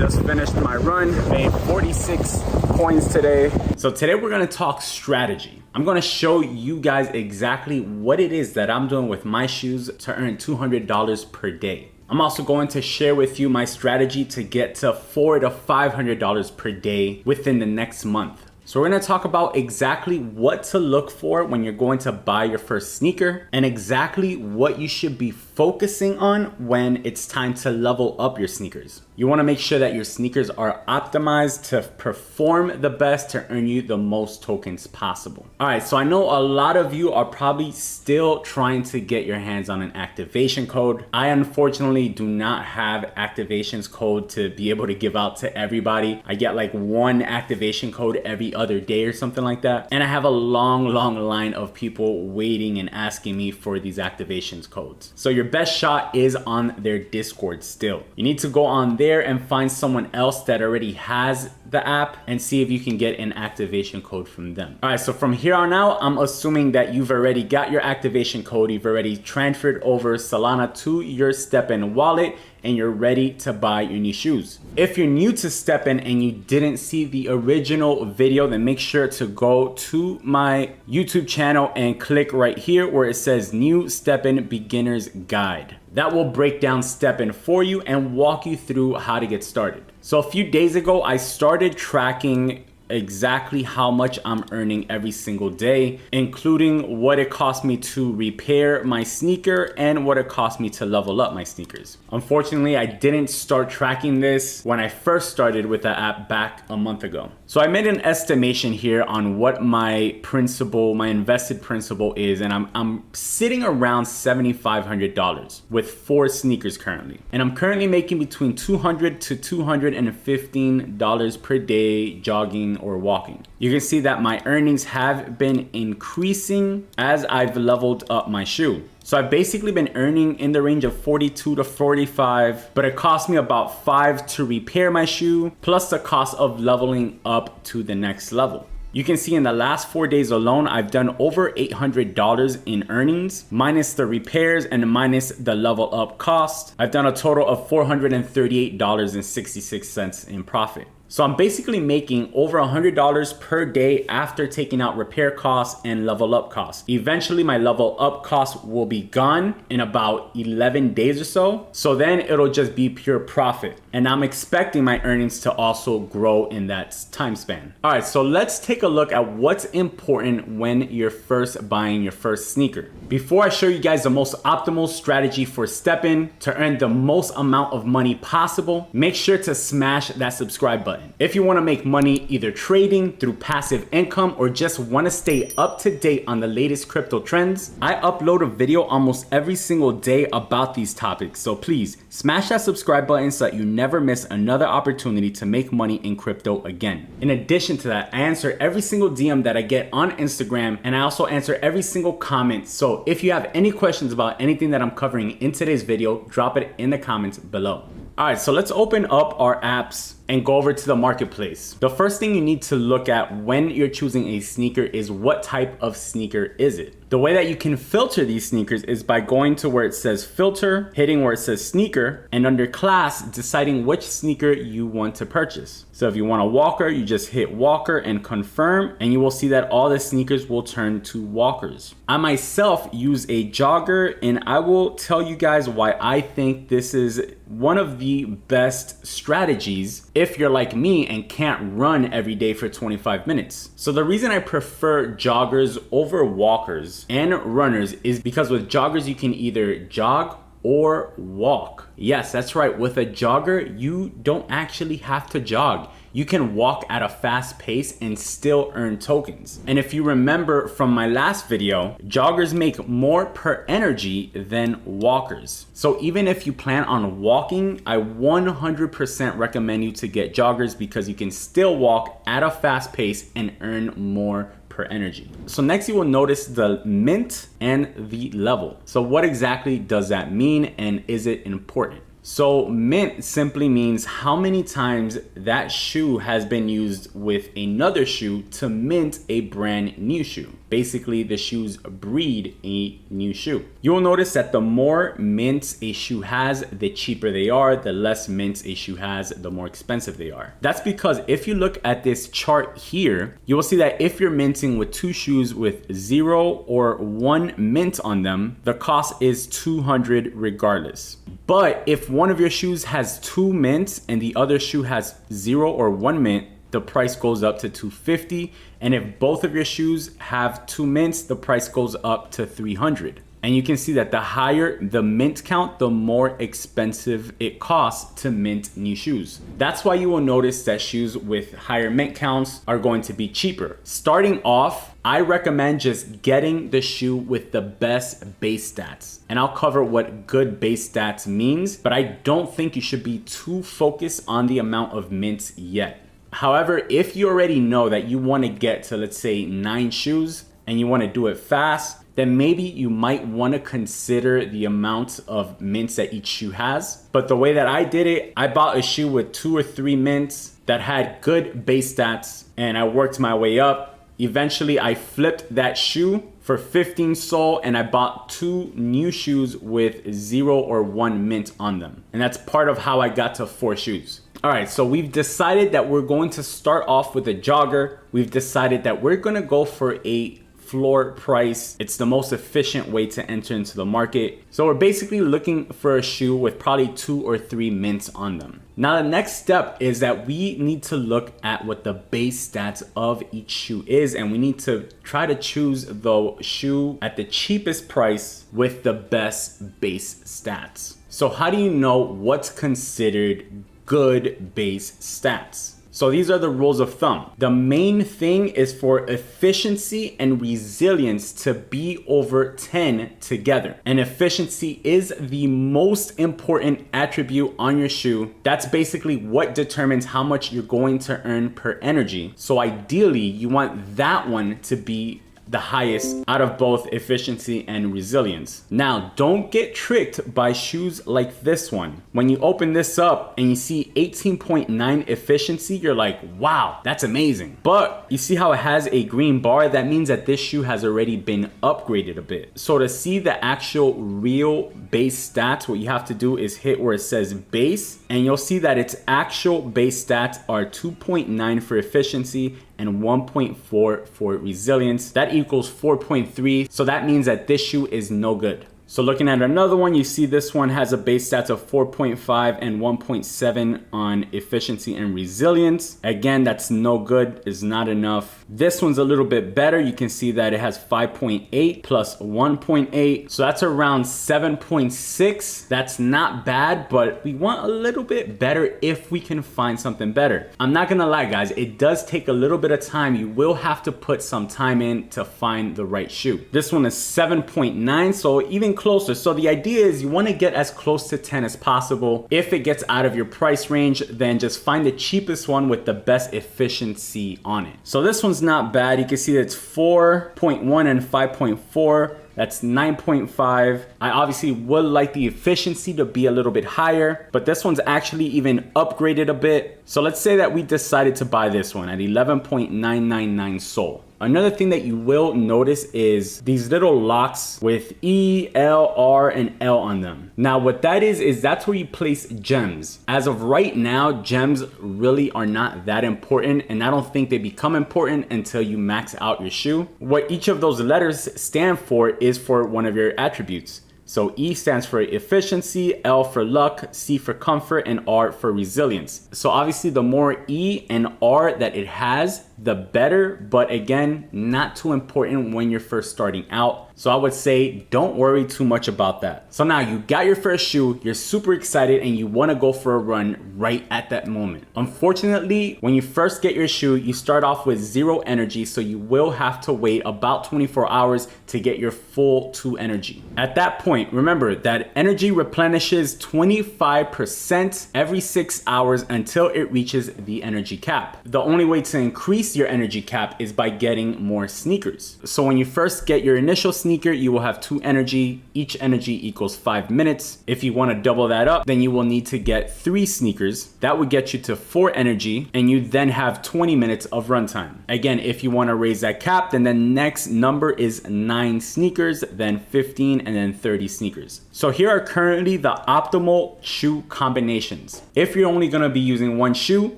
Just finished my run, made 46 coins today. So today we're gonna talk strategy. I'm gonna show you guys exactly what it is that I'm doing with my shoes to earn $200 per day. I'm also going to share with you my strategy to get to $400 to $500 per day within the next month. So we're gonna talk about exactly what to look for when you're going to buy your first sneaker and exactly what you should be focusing on when it's time to level up your sneakers. You wanna make sure that your sneakers are optimized to perform the best to earn you the most tokens possible. All right, so I know a lot of you are probably still trying to get your hands on an activation code. I unfortunately do not have activations code to be able to give out to everybody. I get like one activation code every other day or something like that. And I have a long line of people waiting and asking me for these activations codes. So your best shot is on their Discord still. You need to go on there and find someone else that already has the app and see if you can get an activation code from them. All right, so from here on out, I'm assuming that you've already got your activation code. You've already transferred over Solana to your StepN wallet and you're ready to buy your new shoes. If you're new to StepN and you didn't see the original video, then make sure to go to my YouTube channel and click right here where it says New StepN Beginner's Guide. That will break down StepN for you and walk you through how to get started. So a few days ago, I started tracking exactly how much I'm earning every single day, including what it cost me to repair my sneaker and what it cost me to level up my sneakers. Unfortunately, I didn't start tracking this when I first started with the app back a month ago. So I made an estimation here on what my principal, my invested principal is, and I'm sitting around $7,500 with 4 sneakers currently. And I'm currently making between $200 to $215 per day jogging or walking. You can see that my earnings have been increasing as I've leveled up my shoe. So I've basically been earning in the range of 42 to 45, but it cost me about 5 to repair my shoe, plus the cost of leveling up to the next level. You can see in the last 4 days alone, I've done over $800 in earnings, minus the repairs and minus the level up cost. I've done a total of $438.66 in profit. So I'm basically making over $100 per day after taking out repair costs and level up costs. Eventually my level up costs will be gone in about 11 days or so. So then it'll just be pure profit. And I'm expecting my earnings to also grow in that time span. All right, so let's take a look at what's important when you're first buying your first sneaker. Before I show you guys the most optimal strategy for StepN to earn the most amount of money possible, make sure to smash that subscribe button. If you want to make money either trading through passive income or just want to stay up to date on the latest crypto trends, I upload a video almost every single day about these topics. So please smash that subscribe button so that you never miss another opportunity to make money in crypto again. In addition to that, I answer every single DM that I get on Instagram, and I also answer every single comment. So if you have any questions about anything that I'm covering in today's video, drop it in the comments below. All right, so let's open up our apps and go over to the marketplace. The first thing you need to look at when you're choosing a sneaker is what type of sneaker is it? The way that you can filter these sneakers is by going to where it says filter, hitting where it says sneaker, and under class, deciding which sneaker you want to purchase. So if you want a walker, you just hit walker and confirm, and you will see that all the sneakers will turn to walkers. I myself use a jogger, and I will tell you guys why I think this is one of the best strategies if you're like me and can't run every day for 25 minutes. So the reason I prefer joggers over walkers and runners is because with joggers you can either jog or walk. Yes, that's right. With a jogger, you don't actually have to jog. You can walk at a fast pace and still earn tokens. And if you remember from my last video, joggers make more per energy than walkers. So even if you plan on walking, I 100% recommend you to get joggers because you can still walk at a fast pace and earn more per energy. So next you will notice the mint and the level. So what exactly does that mean and is it important? So mint simply means how many times that shoe has been used with another shoe to mint a brand new shoe. basically the shoes breed a new shoe. You'll notice that the more mints a shoe has, the cheaper they are. The less mints a shoe has, the more expensive they are. That's because if you look at this chart here, you will see that if you're minting with 2 shoes with 0 or 1 mint on them, the cost is $200 regardless. But if one of your shoes has 2 mints and the other shoe has 0 or 1 mint, the price goes up to $250. And if both of your shoes have 2 mints, the price goes up to $300. And you can see that the higher the mint count, the more expensive it costs to mint new shoes. That's why you will notice that shoes with higher mint counts are going to be cheaper. Starting off, I recommend just getting the shoe with the best base stats. And I'll cover what good base stats means, but I don't think you should be too focused on the amount of mints yet. However, if you already know that you want to get to, let's say, 9 shoes and you want to do it fast, then maybe you might want to consider the amount of mints that each shoe has. But the way that I did it, I bought a shoe with 2 or 3 mints that had good base stats, and I worked my way up. Eventually, I flipped that shoe for 15 SOL, and I bought 2 new shoes with 0 or 1 mint on them. And that's part of how I got to 4 shoes. All right, so we've decided that we're going to start off with a jogger. We've decided that we're gonna go for a floor price. It's the most efficient way to enter into the market. So we're basically looking for a shoe with probably 2 or 3 mints on them. Now the next step is that we need to look at what the base stats of each shoe is, and we need to try to choose the shoe at the cheapest price with the best base stats. So how do you know what's considered good base stats? So these are the rules of thumb. The main thing is for efficiency and resilience to be over 10 together. And efficiency is the most important attribute on your shoe. That's basically what determines how much you're going to earn per energy. So ideally, you want that one to be the highest out of both efficiency and resilience. Now, don't get tricked by shoes like this one. When you open this up and you see 18.9 efficiency, you're like, wow, that's amazing. But you see how it has a green bar? That means that this shoe has already been upgraded a bit. So to see the actual real base stats, what you have to do is hit where it says base, and you'll see that its actual base stats are 2.9 for efficiency and 1.4 for resilience. That equals 4.3. So that means that this shoe is no good. So looking at another one, you see this one has a base stats of 4.5 and 1.7 on efficiency and resilience. Again, that's no good, is not enough. This one's a little bit better. You can see that it has 5.8 plus 1.8. So that's around 7.6. That's not bad, but we want a little bit better if we can find something better. I'm not gonna lie, guys, it does take a little bit of time. You will have to put some time in to find the right shoe. This one is 7.9, so even closer. So the idea is you want to get as close to 10 as possible. If it gets out of your price range, then just find the cheapest one with the best efficiency on it. So this one's not bad. You can see that it's 4.1 and 5.4. That's 9.5. I obviously would like the efficiency to be a little bit higher, but this one's actually even upgraded a bit. So let's say that we decided to buy this one at 11.999 SOL. Another thing that you will notice is these little locks with E, L, R, and L on them. Now what that is that's where you place gems. As of right now, gems really are not that important, and I don't think they become important until you max out your shoe. What each of those letters stand for is for one of your attributes. So E stands for efficiency, L for luck, C for comfort, and R for resilience. So obviously the more E and R that it has, the better, but again, not too important when you're first starting out. So I would say don't worry too much about that. So now you got your first shoe, you're super excited, and you want to go for a run right at that moment. Unfortunately, when you first get your shoe, you start off with 0 energy, so you will have to wait about 24 hours to get your full 2 energy. At that point, remember that energy replenishes 25% every 6 hours until it reaches the energy cap. The only way to increase your energy cap is by getting more sneakers. So when you first get your initial sneaker, you will have 2 energy. Each energy equals 5 minutes. If you want to double that up, then you will need to get 3 sneakers. That would get you to 4 energy, and you then have 20 minutes of runtime. Again, if you want to raise that cap, then the next number is 9 sneakers, then 15, and then 30 sneakers. So here are currently the optimal shoe combinations. If you're only going to be using one shoe,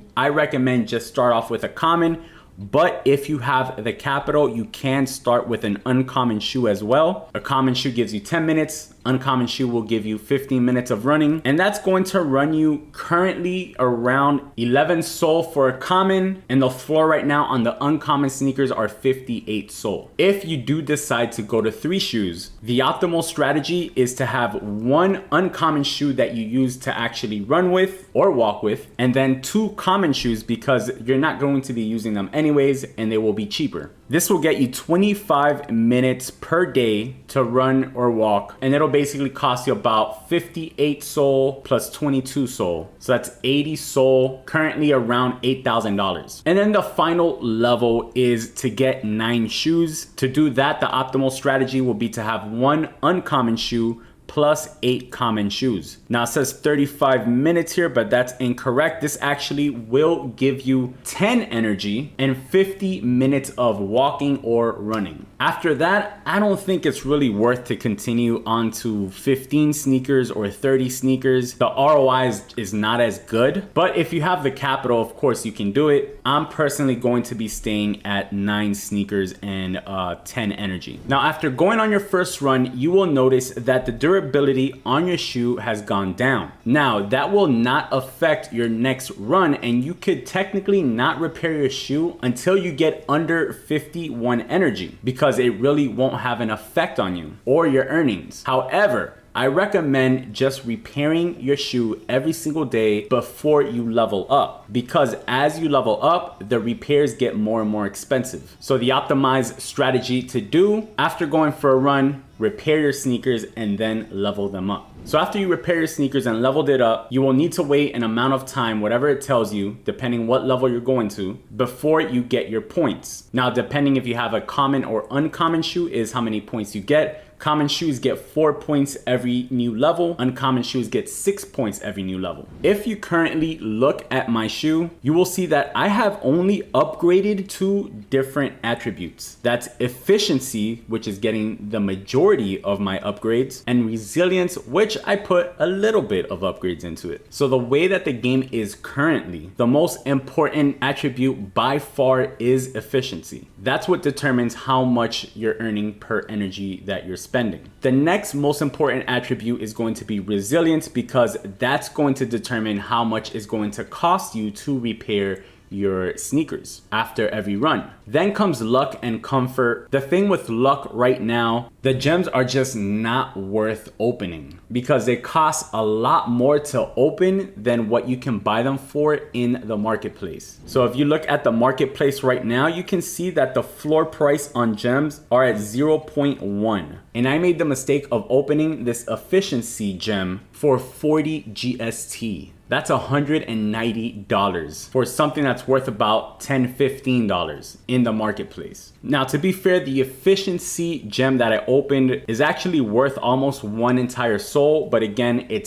I recommend just start off with a common. But if you have the capital, you can start with an uncommon shoe as well. A common shoe gives you 10 minutes. Uncommon shoe will give you 15 minutes of running. And that's going to run you currently around 11 SOL for a common. And the floor right now on the uncommon sneakers are 58 SOL. If you do decide to go to 3 shoes, the optimal strategy is to have 1 uncommon shoe that you use to actually run with or walk with, and then 2 common shoes because you're not going to be using them anyways, and they will be cheaper. This will get you 25 minutes per day to run or walk, and it'll basically cost you about 58 SOL plus 22 SOL. So that's 80 SOL, currently around $8,000. And then the final level is to get 9 shoes. To do that, the optimal strategy will be to have 1 uncommon shoe plus 8 common shoes. Now it says 35 minutes here, but that's incorrect. This actually will give you 10 energy and 50 minutes of walking or running. After that, I don't think it's really worth to continue on to 15 sneakers or 30 sneakers. The ROI is not as good, but if you have the capital, of course you can do it. I'm personally going to be staying at 9 sneakers and 10 energy. Now, after going on your first run, you will notice that the durability on your shoe has gone down. Now, that will not affect your next run, and you could technically not repair your shoe until you get under 51 energy, because it really won't have an effect on you or your earnings. However, I recommend just repairing your shoe every single day before you level up, because as you level up, the repairs get more and more expensive. So the optimized strategy to do after going for a run, repair your sneakers and then level them up. So after you repair your sneakers and leveled it up, you will need to wait an amount of time, whatever it tells you, depending what level you're going to, before you get your points. Now, depending if you have a common or uncommon shoe is how many points you get. Common shoes get 4 points every new level. Uncommon shoes get 6 points every new level. If you currently look at my shoe, you will see that I have only upgraded 2 different attributes. That's efficiency, which is getting the majority of my upgrades, and resilience, which I put a little bit of upgrades into it. So the way that the game is currently, the most important attribute by far is efficiency. That's what determines how much you're earning per energy that you're spending. The next most important attribute is going to be resilience, because that's going to determine how much is going to cost you to repair your sneakers after every run. Then comes luck and comfort. The thing with luck right now, the gems are just not worth opening because they cost a lot more to open than what you can buy them for in the marketplace. So if you look at the marketplace right now, you can see that the floor price on gems are at 0.1. And I made the mistake of opening this efficiency gem for 40 GST. That's $190 for something that's worth about $10, $15 in the marketplace. Now, to be fair, the efficiency gem that I opened is actually worth almost 1 entire SOL, but again, I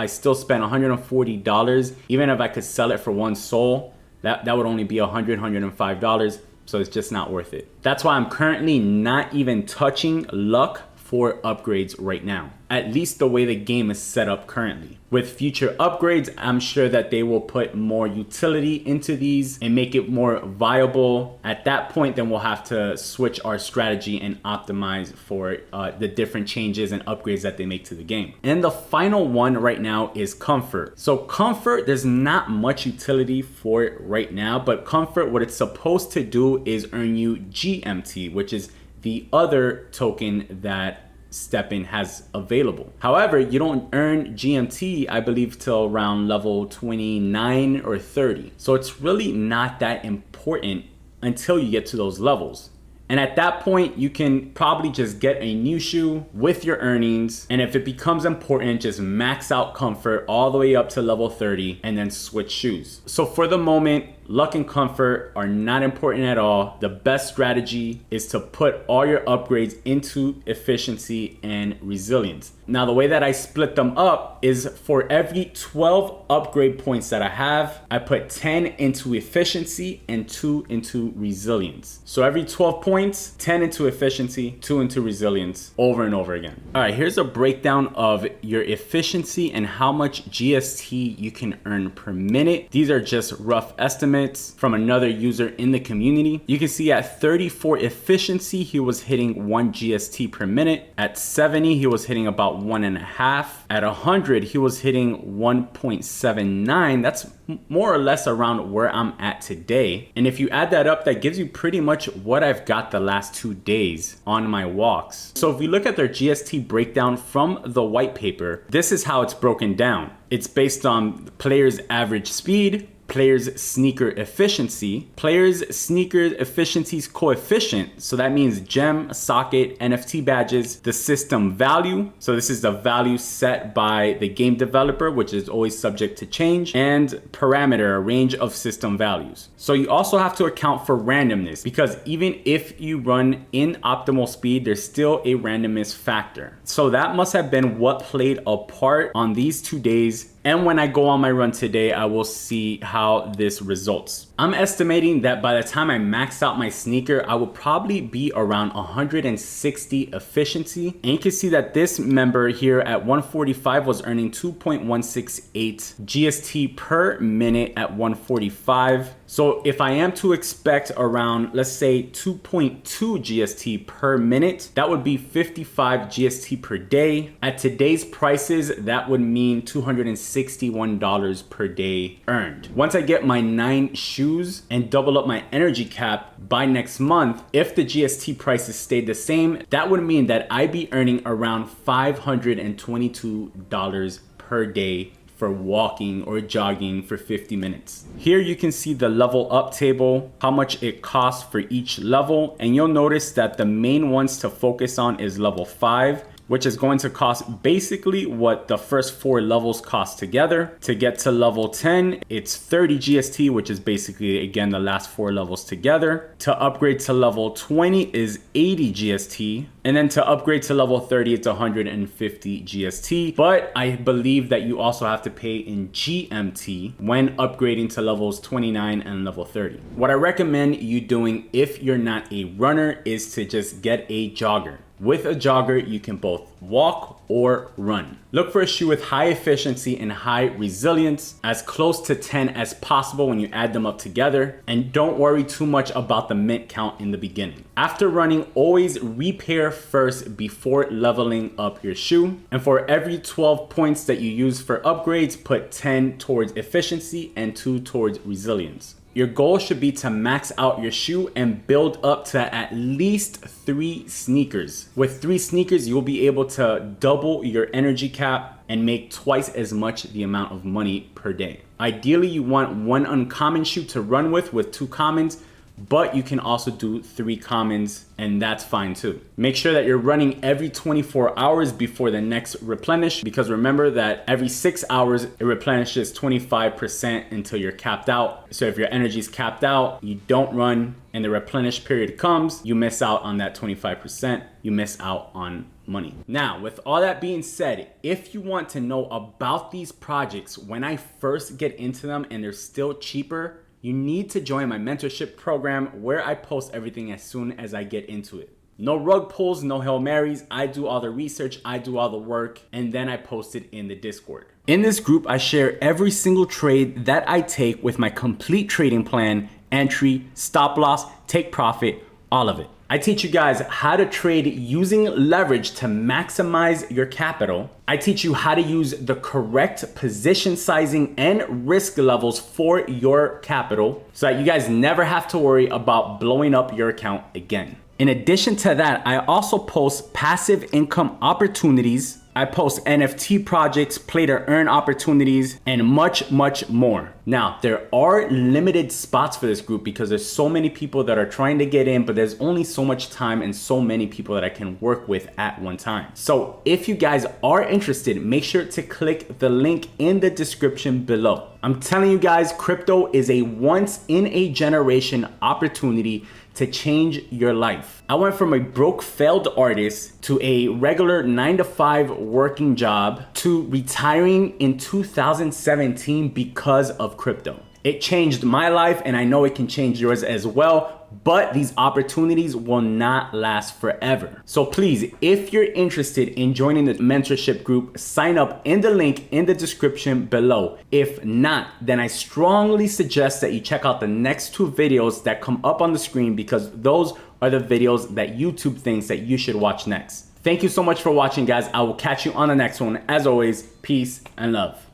still spent $140. Even if I could sell it for 1 SOL, that would only be $100, $105. So it's just not worth it. That's why I'm currently not even touching luck for upgrades right now, at least the way the game is set up currently. With future upgrades, I'm sure that they will put more utility into these and make it more viable. At that point, then we'll have to switch our strategy and optimize for the different changes and upgrades that they make to the game. And the final one right now is comfort. So comfort, there's not much utility for it right now, but comfort, what it's supposed to do is earn you GMT, which is the other token that StepN has available. However, you don't earn GMT, I believe, till around level 29 or 30. So it's really not that important until you get to those levels. And at that point, you can probably just get a new shoe with your earnings. And if it becomes important, just max out comfort all the way up to level 30 and then switch shoes. So for the moment, luck and comfort are not important at all. The best strategy is to put all your upgrades into efficiency and resilience. Now, the way that I split them up is for every 12 upgrade points that I have, I put 10 into efficiency and 2 into resilience. So every 12 points, 10 into efficiency, 2 into resilience, over and over again. All right, here's a breakdown of your efficiency and how much GST you can earn per minute. These are just rough estimates from another user in the community. You can see at 34 efficiency, he was hitting 1 GST per minute. At 70, he was hitting about 1.5. At 100, he was hitting 1.79. That's more or less around where I'm at today. And if you add that up, that gives you pretty much what I've got the last 2 days on my walks. So if we look at their GST breakdown from the white paper, this is how it's broken down. It's based on players' average speed, players' sneaker efficiency, players' sneaker efficiency's coefficient. So that means gem, socket, NFT badges, the system value. So this is the value set by the game developer, which is always subject to change, and parameter, a range of system values. So you also have to account for randomness, because even if you run in optimal speed, there's still a randomness factor. So that must have been what played a part on these 2 days. And when I go on my run today, I will see how this results. I'm estimating that by the time I max out my sneaker, I will probably be around 160 efficiency. And you can see that this member here at 145 was earning 2.168 GST per minute at 145. So if I am to expect around, let's say 2.2 GST per minute, that would be 55 GST per day. At today's prices, that would mean $261 per day earned. Once I get my 9 shoes and double up my energy cap by next month, if the GST prices stayed the same, that would mean that I'd be earning around $522 per day for walking or jogging for 50 minutes. Here you can see the level up table, how much it costs for each level. And you'll notice that the main ones to focus on is level 5, which is going to cost basically what the first 4 levels cost together. To get to level 10, it's 30 GST, which is basically, again, the last 4 levels together. To upgrade to level 20 is 80 GST. And then to upgrade to level 30, it's 150 GST. But I believe that you also have to pay in GMT when upgrading to levels 29 and level 30. What I recommend you doing if you're not a runner is to just get a jogger. With a jogger, you can both walk or run. Look for a shoe with high efficiency and high resilience, as close to 10 as possible when you add them up together. And don't worry too much about the mint count in the beginning. After running, always repair first before leveling up your shoe. And for every 12 points that you use for upgrades, put 10 towards efficiency and 2 towards resilience. Your goal should be to max out your shoe and build up to at least 3 sneakers. With 3 sneakers, you'll be able to double your energy cap and make twice as much the amount of money per day. Ideally, you want 1 uncommon shoe to run with 2 commons, but you can also do 3 commons, and that's fine too. Make sure that you're running every 24 hours before the next replenish, because remember that every 6 hours it replenishes 25% until you're capped out. So if your energy is capped out, you don't run and the replenish period comes, you miss out on that 25%, you miss out on money. Now, with all that being said, if you want to know about these projects when I first get into them and they're still cheaper, you need to join my mentorship program where I post everything as soon as I get into it. No rug pulls, no Hail Marys. I do all the research, I do all the work, and then I post it in the Discord. In this group, I share every single trade that I take with my complete trading plan, entry, stop loss, take profit, all of it. I teach you guys how to trade using leverage to maximize your capital. I teach you how to use the correct position sizing and risk levels for your capital so that you guys never have to worry about blowing up your account again. In addition to that, I also post passive income opportunities. I post NFT projects, play to earn opportunities, and much, much more. Now, there are limited spots for this group because there's so many people that are trying to get in, but there's only so much time and so many people that I can work with at one time. So if you guys are interested, make sure to click the link in the description below. I'm telling you guys, crypto is a once in a generation opportunity to change your life. I went from a broke failed artist to a regular 9-to-5 working job to retiring in 2017 because of crypto. It changed my life, and I know it can change yours as well. But these opportunities will not last forever. So please, if you're interested in joining the mentorship group, sign up in the link in the description below. If not, then I strongly suggest that you check out the next 2 videos that come up on the screen, because those are the videos that YouTube thinks that you should watch next. Thank you so much for watching, guys. I will catch you on the next one. As always, peace and love.